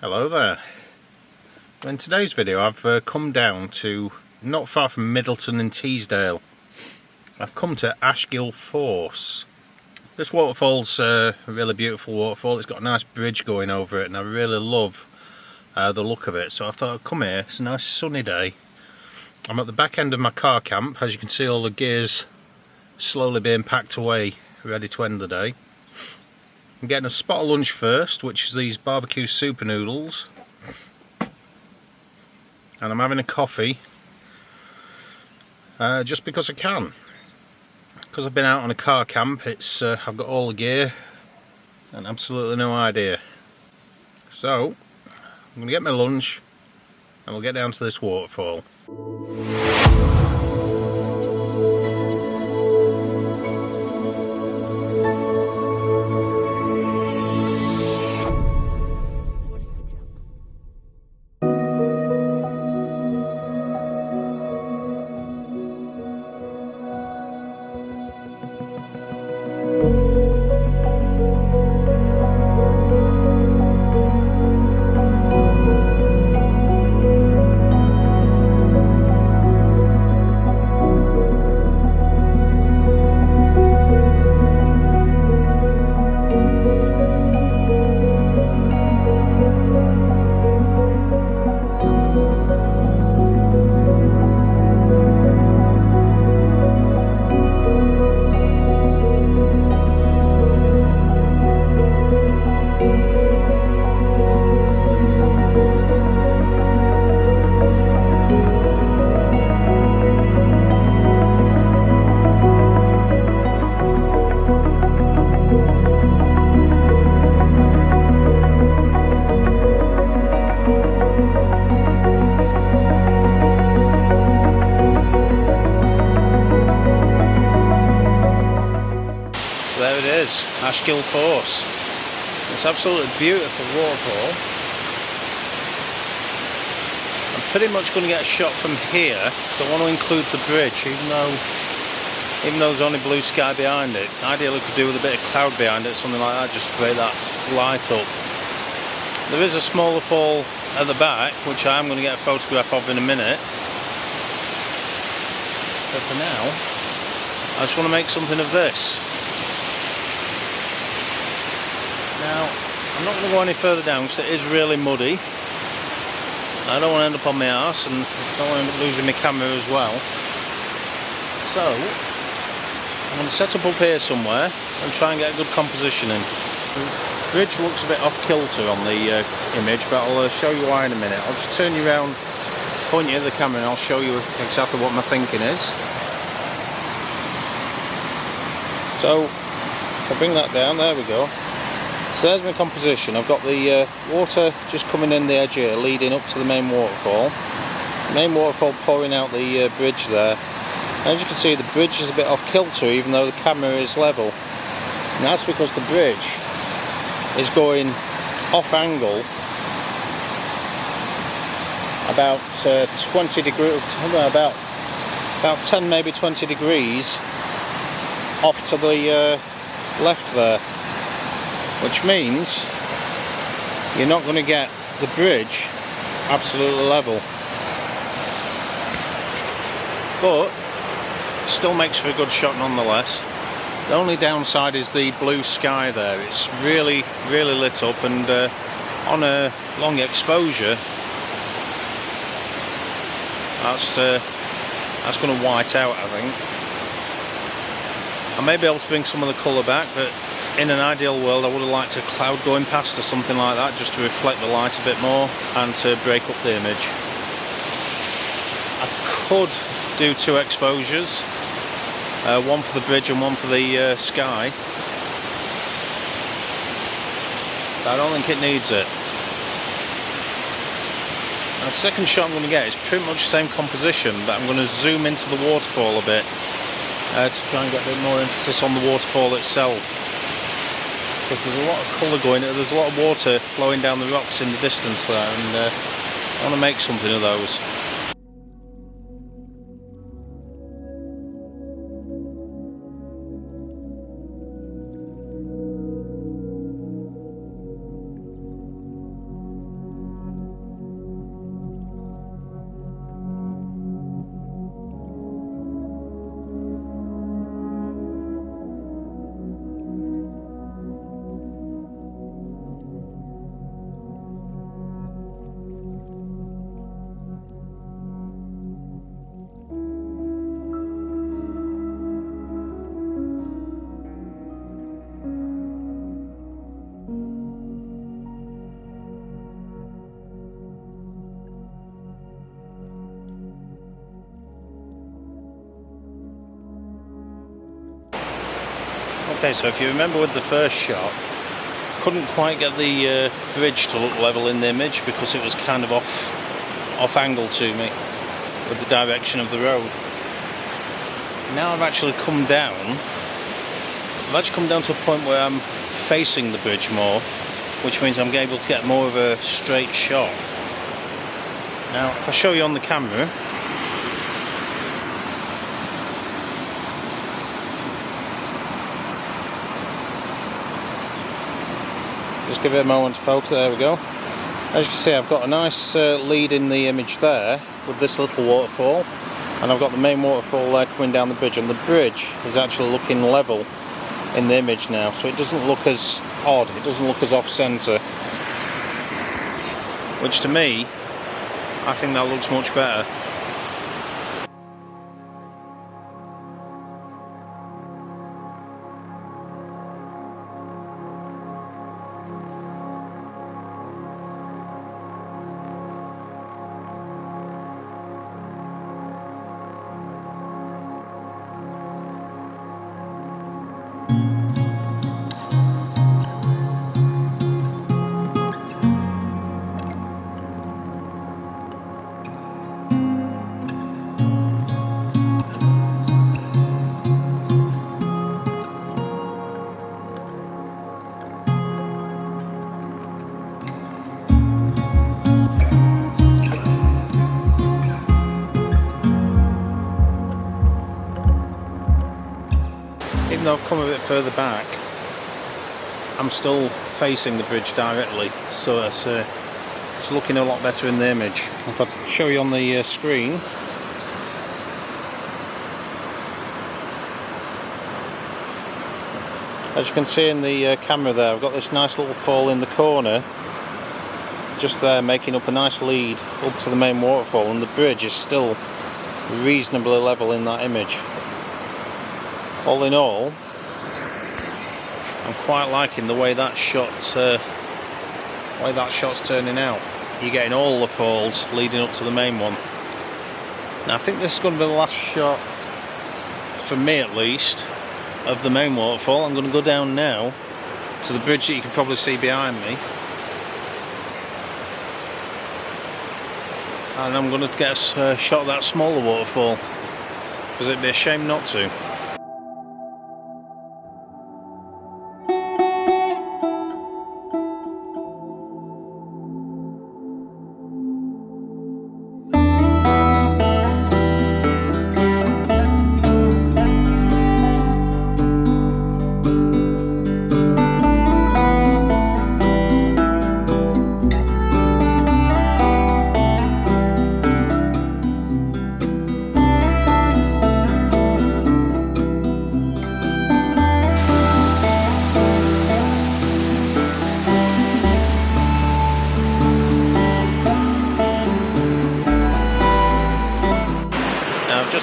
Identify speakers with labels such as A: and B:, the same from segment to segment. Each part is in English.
A: Hello there. In today's video I've come down to not far from Middleton and Teesdale. I've come to Ashgill Force. This waterfall's a really beautiful waterfall. It's got a nice bridge going over it and I really love the look of it. So I thought I'd come here. It's a nice sunny day. I'm at the back end of my car camp. As you can see, all the gear's slowly being packed away, ready to end the day. I'm getting a spot of lunch first, which is these barbecue super noodles, and I'm having a coffee just because I can. Because I've been out on a car camp, I've got all the gear and absolutely no idea. So I'm going to get my lunch and we'll get down to this waterfall. There it is, Ashgill Force. It's absolutely beautiful waterfall. I'm pretty much going to get a shot from here because I want to include the bridge, even though there's only blue sky behind it. Ideally could do with a bit of cloud behind it, something like that, just to create that light up. There is a smaller fall at the back, which I am going to get a photograph of in a minute. But for now, I just want to make something of this. Now, I'm not going to go any further down because it is really muddy. I don't want to end up on my arse and I don't want to end up losing my camera as well. So, I'm going to set up here somewhere and try and get a good composition in. The bridge looks a bit off kilter on the image, but I'll show you why in a minute. I'll just turn you around, point you at the camera and I'll show you exactly what my thinking is. So, if I bring that down, there we go. So there's my composition. I've got the water just coming in the edge here, leading up to the main waterfall. The main waterfall pouring out the bridge there. As you can see, the bridge is a bit off kilter, even though the camera is level. And that's because the bridge is going off angle about 20 degrees, about 10, maybe 20 degrees off to the left there. Which means you're not going to get the bridge absolutely level. But it still makes for a good shot nonetheless. The only downside is the blue sky there. It's really, really lit up, and on a long exposure, that's going to white out, I think. I may be able to bring some of the colour back, but in an ideal world I would have liked a cloud going past or something like that, just to reflect the light a bit more and to break up the image. I could do two exposures, one for the bridge and one for the sky, but I don't think it needs it. And the second shot I'm going to get is pretty much the same composition, but I'm going to zoom into the waterfall a bit to try and get a bit more emphasis on the waterfall itself. Because there's a lot of colour going, there's a lot of water flowing down the rocks in the distance there, and I want to make something of those.
B: Okay, so if you remember with the first shot, couldn't quite get the bridge to look level in the image because it was kind of off angle to me with the direction of the road. Now I've actually come down. I've actually come down to a point where I'm facing the bridge more, which means I'm able to get more of a straight shot. Now, if I show you on the camera, just give it a moment to focus. There we go. As you can see, I've got a nice lead in the image there with this little waterfall, and I've got the main waterfall there coming down the bridge, and the bridge is actually looking level in the image now, so it doesn't look as odd, it doesn't look as off-centre, which to me, I think that looks much better. Even though I've come a bit further back, I'm still facing the bridge directly, so it's looking a lot better in the image. If I show you on the screen, as you can see in the camera there, I've got this nice little fall in the corner, just there, making up a nice lead up to the main waterfall, and the bridge is still reasonably level in that image. All in all, I'm quite liking the way that shot's turning out. You're getting all the falls leading up to the main one. Now I think this is going to be the last shot, for me at least, of the main waterfall. I'm going to go down now to the bridge that you can probably see behind me, and I'm going to get a shot of that smaller waterfall, because it'd be a shame not to.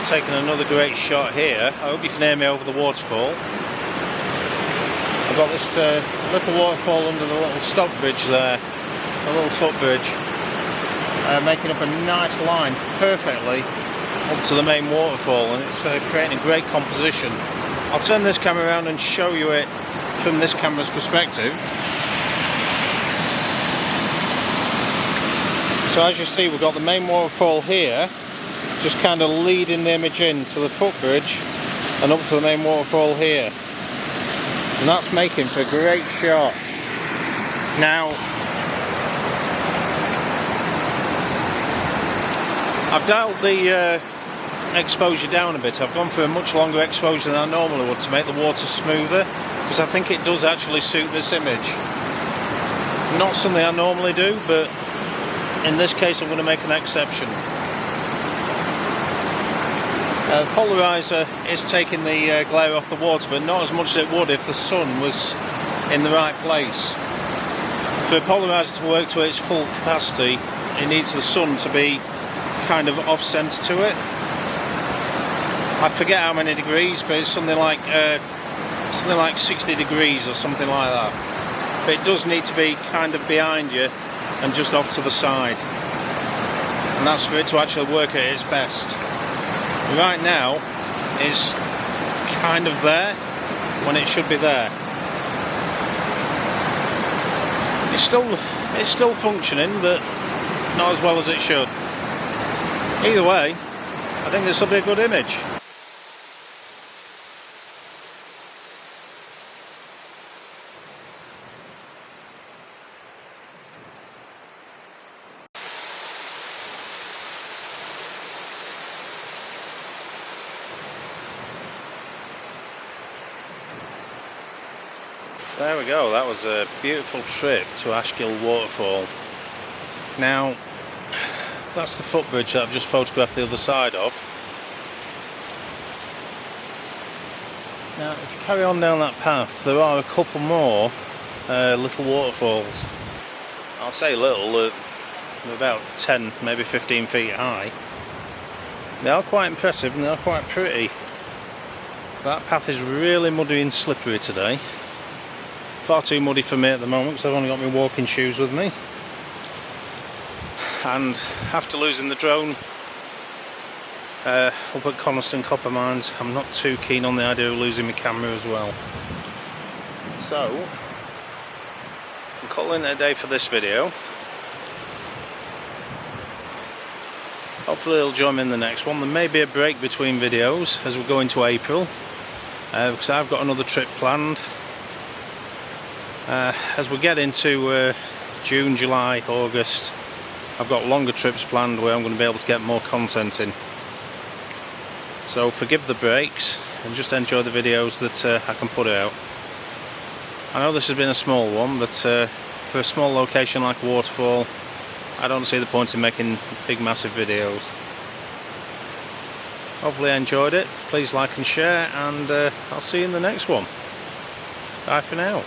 B: Taking another great shot here. I hope you can hear me over the waterfall. I've got this little waterfall under the little stop bridge there, a little footbridge, making up a nice line perfectly up to the main waterfall, and it's creating a great composition. I'll turn this camera around and show you it from this camera's perspective. So as you see, we've got the main waterfall here, just kind of leading the image into the footbridge and up to the main waterfall here, and that's making for a great shot. Now I've dialed the exposure down a bit. I've gone for a much longer exposure than I normally would to make the water smoother, because I think it does actually suit this image. Not something I normally do, but in this case I'm going to make an exception. The polarizer is taking the glare off the water, but not as much as it would if the sun was in the right place. For a polarizer to work to its full capacity, it needs the sun to be kind of off-centre to it. I forget how many degrees, but it's something like 60 degrees or something like that. But it does need to be kind of behind you and just off to the side, and that's for it to actually work at its best. Right now it's kind of there, when it should be there. It's still functioning, but not as well as it should. Either way, I think this will be a good image. There we go, that was a beautiful trip to Ashgill Waterfall. Now, that's the footbridge that I've just photographed the other side of. Now, if you carry on down that path, there are a couple more little waterfalls. I'll say little, they're about 10, maybe 15 feet high. They are quite impressive and they are quite pretty. That path is really muddy and slippery today. Far too muddy for me at the moment because I've only got my walking shoes with me. And after losing the drone up at Coniston Copper Mines, I'm not too keen on the idea of losing my camera as well. So, I'm calling it a day for this video. Hopefully it'll join me in the next one. There may be a break between videos as we go into April, because I've got another trip planned. As we get into June, July, August, I've got longer trips planned where I'm going to be able to get more content in. So forgive the breaks and just enjoy the videos that I can put out. I know this has been a small one, but for a small location like a waterfall, I don't see the point in making big massive videos. Hopefully you enjoyed it. Please like and share, and I'll see you in the next one. Bye for now.